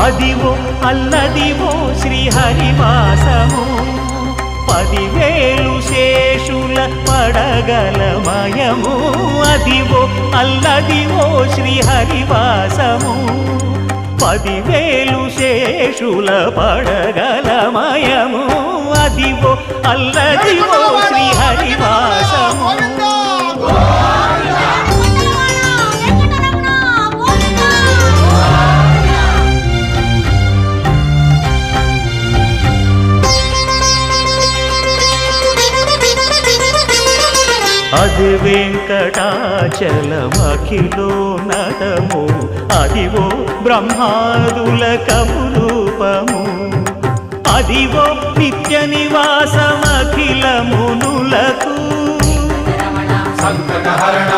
అదివో అల్లదివో శ్రీహరివాసము 10,000 శేషుల పడగలమయము అదివో అల్లదివో శ్రీహరివాసము 10,000 శేషుల పడగలమయము అదివో అల్లదివో శ్రీహరివాసము అది వెంకటాచలమఖిలోన్నతము అదివో బ్రహ్మాదుల కపురూపము అదివో నిత్య నివాసమఖిల మునులకు సంకటహరణ